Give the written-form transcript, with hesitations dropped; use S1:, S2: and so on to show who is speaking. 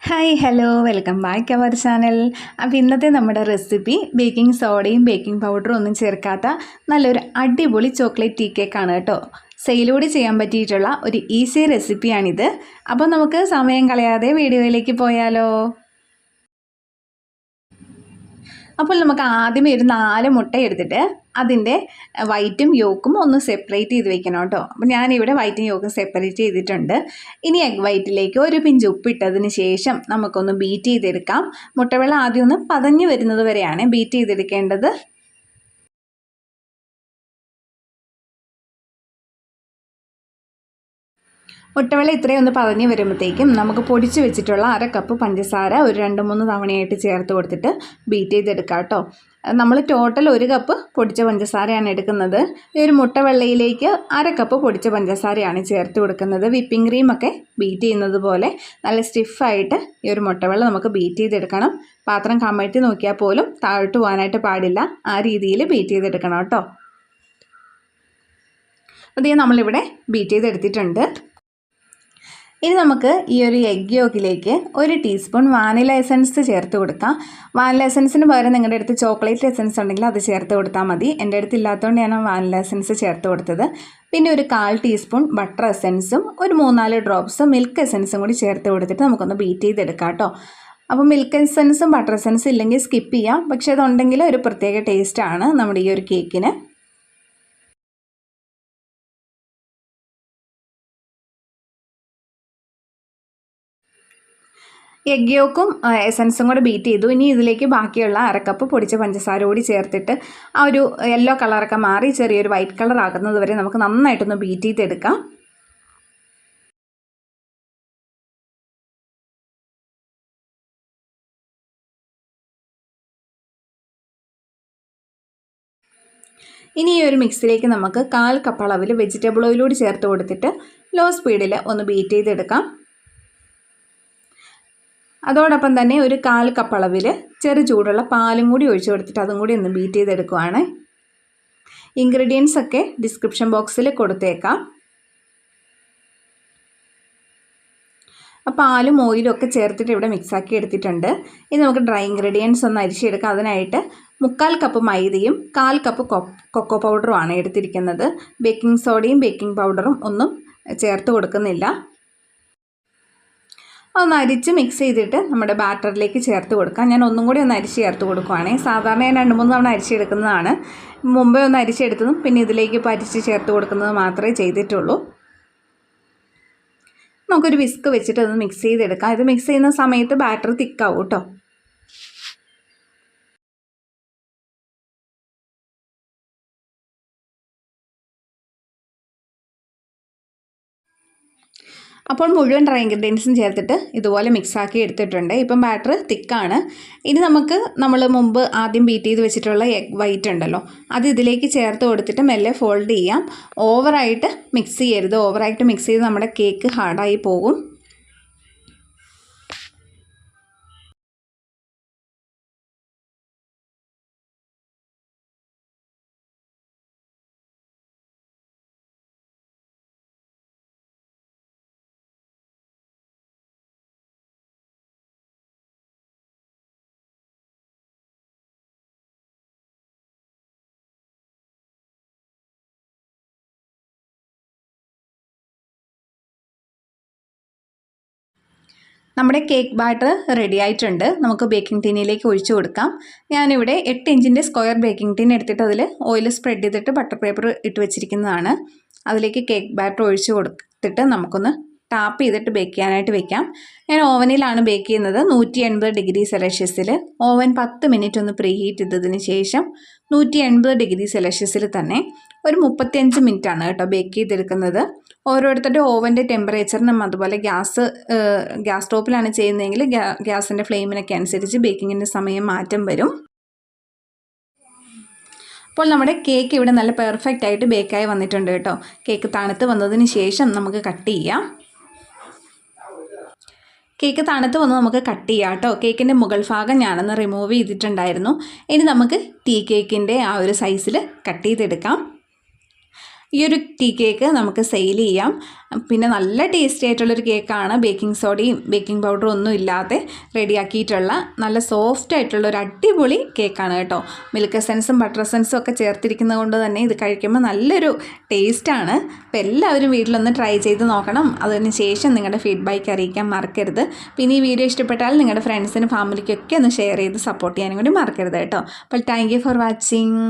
S1: Hi hello welcome back our channel. അപ്പോൾ ഇന്നത്തെ നമ്മുടെ റെസിപ്പി ബേക്കിംഗ് സോഡയും ബേക്കിംഗ് പൗഡറും ഒന്നും ചേർക്കാത്ത നല്ലൊരു അടിപൊളി ചോക്ലേറ്റ് ടീ കേക്കാണ് കേട്ടോ. സെയിലൂടെ ചെയ്യാൻ പറ്റിയിട്ടുള്ള ഒരു ഈസി റെസിപ്പിയാണിത്. അപ്പോൾ നമുക്ക് സമയം കളയാതെ വീഡിയോയിലേക്ക് പോയാലോ. അപ്പോൾ നമുക്ക് ആദ്യമേ ഒരു 4 മുട്ട എടുത്തിട്ട് അതിൻ്റെ വൈറ്റും യോക്കും ഒന്ന് സെപ്പറേറ്റ് ചെയ്ത് വെക്കണം കേട്ടോ. അപ്പോൾ ഞാനിവിടെ വൈറ്റും യോക്കും സെപ്പറേറ്റ് ചെയ്തിട്ടുണ്ട്. ഇനി എഗ് വൈറ്റിലേക്ക് ഒരു പിഞ്ച് ഉപ്പിട്ടതിന് ശേഷം നമുക്കൊന്ന് ബീറ്റ് ചെയ്തെടുക്കാം. മുട്ടവെള്ളം ആദ്യം ഒന്ന് പതഞ്ഞ് വരുന്നത് വരെയാണ് ബീറ്റ് ചെയ്തെടുക്കേണ്ടത്. മുട്ടവെള്ളം ഇത്രയും ഒന്ന് പതഞ്ഞ് വരുമ്പോഴത്തേക്കും നമുക്ക് പൊടിച്ച് വെച്ചിട്ടുള്ള 1/2 കപ്പ് പഞ്ചസാര ഒരു 2-3 തവണയായിട്ട് ചേർത്ത് കൊടുത്തിട്ട് ബീറ്റ് ചെയ്തെടുക്കാം കേട്ടോ. നമ്മൾ ടോട്ടൽ 1 കപ്പ് പൊടിച്ച പഞ്ചസാരയാണ് എടുക്കുന്നത്. ഈ ഒരു മുട്ടവെള്ളയിലേക്ക് 1/2 കപ്പ് പൊടിച്ച പഞ്ചസാരയാണ് ചേർത്ത് കൊടുക്കുന്നത്. വിപ്പിംഗ് ക്രീമൊക്കെ ബീറ്റ് ചെയ്യുന്നത് പോലെ നല്ല സ്റ്റിഫായിട്ട് ഈ ഒരു മുട്ടവെള്ളം നമുക്ക് ബീറ്റ് ചെയ്തെടുക്കണം. പാത്രം കമഴ്ത്തി നോക്കിയാൽ പോലും താഴോട്ട് പോകാനായിട്ട് പാടില്ല. ആ രീതിയിൽ ബീറ്റ് ചെയ്തെടുക്കണം കേട്ടോ. അത് നമ്മളിവിടെ ബീറ്റ് ചെയ്തെടുത്തിട്ടുണ്ട്. ഇനി നമുക്ക് ഈ ഒരു എഗ് യോക്കിലേക്ക് 1 ടീസ്പൂൺ വാനില എസൻസ് ചേർത്ത് കൊടുക്കാം. വാനില എസൻസിന് പകരം നിങ്ങളുടെ അടുത്ത് ചോക്ലേറ്റ് എസൻസ് ഉണ്ടെങ്കിൽ അത് ചേർത്ത് കൊടുത്താൽ മതി. എൻ്റെ അടുത്ത് ഇല്ലാത്തതുകൊണ്ട് ഞാൻ വാനില എസൻസ് ചേർത്ത് കൊടുത്തത്. പിന്നെ ഒരു 1/4 ടീസ്പൂൺ ബട്ടർ എസൻസും ഒരു 3-4 ഡ്രോപ്സ് മിൽക്ക് എസൻസും കൂടി ചേർത്ത് കൊടുത്തിട്ട് നമുക്കൊന്ന് ബീറ്റ് ചെയ്തെടുക്കാം കേട്ടോ. അപ്പോൾ മിൽക്ക് എസൻസും ബട്ടർ എസൻസും ഇല്ലെങ്കിൽ സ്കിപ്പ് ചെയ്യാം. പക്ഷേ അതുണ്ടെങ്കിൽ ഒരു പ്രത്യേക ടേസ്റ്റാണ് നമ്മുടെ ഈ ഒരു കേക്കിന്. എഗ് യോക്കും എസൻസും കൂടെ ബീറ്റ് ചെയ്തു. ഇനി ഇതിലേക്ക് ബാക്കിയുള്ള 1/2 കപ്പ് പൊടിച്ച പഞ്ചസാര കൂടി ചേർത്തിട്ട് ആ ഒരു യെല്ലോ കളറൊക്കെ മാറി ചെറിയൊരു വൈറ്റ് കളർ ആകുന്നത് വരെ നമുക്ക് നന്നായിട്ടൊന്ന് ബീറ്റ് ചെയ്തെടുക്കാം. ഇനി ഈ ഒരു മിക്സിലേക്ക് നമുക്ക് 1/4 കപ്പ് അളവിൽ വെജിറ്റബിൾ ഓയിലൂടെ ചേർത്ത് കൊടുത്തിട്ട് ലോ സ്പീഡിൽ ഒന്ന് ബീറ്റ് ചെയ്തെടുക്കാം. അതോടൊപ്പം തന്നെ ഒരു 1/4 കപ്പ് അളവിൽ ചെറു ചൂടുള്ള പാലും കൂടി ഒഴിച്ചു കൊടുത്തിട്ട് അതും കൂടി ഒന്ന് ബീറ്റ് ചെയ്തെടുക്കുവാണ്. ഇൻഗ്രീഡിയൻസ് ഒക്കെ ഡിസ്ക്രിപ്ഷൻ ബോക്സിൽ കൊടുത്തേക്കാം. പാലും ഓയിലും ഒക്കെ ചേർത്തിട്ട് ഇവിടെ മിക്സാക്കി എടുത്തിട്ടുണ്ട്. ഇനി നമുക്ക് ഡ്രൈ ഇൻഗ്രീഡിയൻസ് ഒന്ന് അരിച്ചെടുക്കാം. അതിനായിട്ട് 3/4 കപ്പ് മൈദയും 1/4 കപ്പ് കൊക്കോ പൗഡറുമാണ് എടുത്തിരിക്കുന്നത്. ബേക്കിംഗ് സോഡയും ബേക്കിംഗ് പൗഡറും ഒന്നും ചേർത്ത് കൊടുക്കുന്നില്ല. ഒന്ന് അരിച്ച് മിക്സ് ചെയ്തിട്ട് നമ്മുടെ ബാറ്ററിലേക്ക് ചേർത്ത് കൊടുക്കാം. ഞാൻ ഒന്നും കൂടി ഒന്ന് അരിച്ച് ചേർത്ത് കൊടുക്കുവാണേ. സാധാരണ ഞാൻ 2-3 തവണ അരിച്ചെടുക്കുന്നതാണ്. മുമ്പേ ഒന്ന് അരിച്ചെടുത്തതും പിന്നെ ഇതിലേക്ക് ഇപ്പോൾ അരിച്ച് ചേർത്ത് കൊടുക്കുന്നത് മാത്രമേ ചെയ്തിട്ടുള്ളൂ. നമുക്കൊരു വിസ്ക് വെച്ചിട്ട് ഒന്ന് മിക്സ് ചെയ്തെടുക്കാം. ഇത് മിക്സ് ചെയ്യുന്ന സമയത്ത് ബാറ്റർ തിക്കാവും കേട്ടോ. അപ്പോൾ മുഴുവൻ ഡ്രൈ ഇൻഗ്രീഡിയൻസും ചേർത്തിട്ട് ഇതുപോലെ മിക്സാക്കി എടുത്തിട്ടുണ്ട്. ഇപ്പം ബാറ്റർ തിക്കാണ്. ഇനി നമുക്ക് നമ്മൾ മുമ്പ് ആദ്യം ബീറ്റ് ചെയ്ത് വെച്ചിട്ടുള്ള എഗ് വൈറ്റ് ഉണ്ടല്ലോ, അത് ഇതിലേക്ക് ചേർത്ത് കൊടുത്തിട്ട് മെല്ലെ ഫോൾഡ് ചെയ്യാം. ഓവറായിട്ട് മിക്സ് ചെയ്യരുത്. ഓവറായിട്ട് മിക്സ് ചെയ്ത് നമ്മുടെ കേക്ക് ഹാർഡായി പോകും. നമ്മുടെ കേക്ക് ബാറ്റർ റെഡി ആയിട്ടുണ്ട്. നമുക്ക് ബേക്കിംഗ് ടിന്നിലേക്ക് ഒഴിച്ചു കൊടുക്കാം. ഞാനിവിടെ 8 ഇഞ്ചിൻ്റെ സ്ക്വയർ ബേക്കിംഗ് ടിൻ എടുത്തിട്ട് അതിൽ ഓയിൽ സ്പ്രെഡ് ചെയ്തിട്ട് ബട്ടർ പേപ്പർ ഇട്ട് വെച്ചിരിക്കുന്നതാണ്. അതിലേക്ക് കേക്ക് ബാറ്റർ ഒഴിച്ചു കൊടുത്തിട്ട് നമുക്കൊന്ന് ടാപ്പ് ചെയ്തിട്ട് ബേക്ക് ചെയ്യാനായിട്ട് വെക്കാം. ഞാൻ ഓവനിലാണ് ബേക്ക് ചെയ്യുന്നത്. 180 ഡിഗ്രി സെൽഷ്യസിൽ ഓവൻ 10 മിനിറ്റ് ഒന്ന് പ്രീ ഹീറ്റ് ചെയ്തതിന് ശേഷം 180 ഡിഗ്രി സെൽഷ്യസിൽ തന്നെ ഒരു 35 മിനിറ്റാണ് കേട്ടോ ബേക്ക് ചെയ്തെടുക്കുന്നത്. ഓരോരുത്തരുടെ ഓവൻ്റെ ടെമ്പറേച്ചറിനും അതുപോലെ ഗ്യാസ് സ്റ്റോപ്പിലാണ് ചെയ്യുന്നതെങ്കിൽ ഗ്യാസിൻ്റെ ഫ്ലെയിമിനൊക്കെ അനുസരിച്ച് ബേക്കിങ്ങിൻ്റെ സമയം മാറ്റം വരും. അപ്പോൾ നമ്മുടെ കേക്ക് ഇവിടെ നല്ല പെർഫെക്റ്റ് ആയിട്ട് ബേക്കായി വന്നിട്ടുണ്ട് കേട്ടോ. കേക്ക് തണുത്ത് വന്നതിന് ശേഷം നമുക്ക് കട്ട് ചെയ്യാം. കേക്ക് തണുത്ത് വന്ന് നമുക്ക് കട്ട് ചെയ്യാം കേട്ടോ. കേക്കിൻ്റെ മുകൾ ഭാഗം ഞാനൊന്ന് റിമൂവ് ചെയ്തിട്ടുണ്ടായിരുന്നു. ഇനി നമുക്ക് ടീ കേക്കിൻ്റെ ആ ഒരു സൈസിൽ കട്ട് ചെയ്തെടുക്കാം. ഈ ഒരു ടീ കേക്ക് നമുക്ക് സെയിൽ ചെയ്യാം. പിന്നെ നല്ല ടേസ്റ്റി ആയിട്ടുള്ളൊരു കേക്കാണ്. ബേക്കിംഗ് സോഡയും ബേക്കിംഗ് പൗഡറും ഒന്നും ഇല്ലാതെ റെഡിയാക്കിയിട്ടുള്ള നല്ല സോഫ്റ്റ് ആയിട്ടുള്ള ഒരു അടിപൊളി കേക്കാണ് കേട്ടോ. മിൽക്ക് എസൻസും ബട്ടർ എസൻസും ഒക്കെ ചേർത്തിരിക്കുന്നത് കൊണ്ട് തന്നെ ഇത് കഴിക്കുമ്പോൾ നല്ലൊരു ടേസ്റ്റാണ്. അപ്പോൾ എല്ലാവരും വീട്ടിലൊന്ന് ട്രൈ ചെയ്ത് നോക്കണം. അതിന് ശേഷം നിങ്ങളുടെ ഫീഡ്ബാക്ക് അറിയിക്കാൻ മറക്കരുത്. പിന്നെ ഈ വീഡിയോ ഇഷ്ടപ്പെട്ടാൽ നിങ്ങളുടെ ഫ്രണ്ട്സിനും ഫാമിലിക്കൊക്കെ ഒന്ന് ഷെയർ ചെയ്ത് സപ്പോർട്ട് ചെയ്യാനും കൂടി മറക്കരുത് കേട്ടോ. അപ്പോൾ താങ്ക് യു ഫോർ വാച്ചിങ്.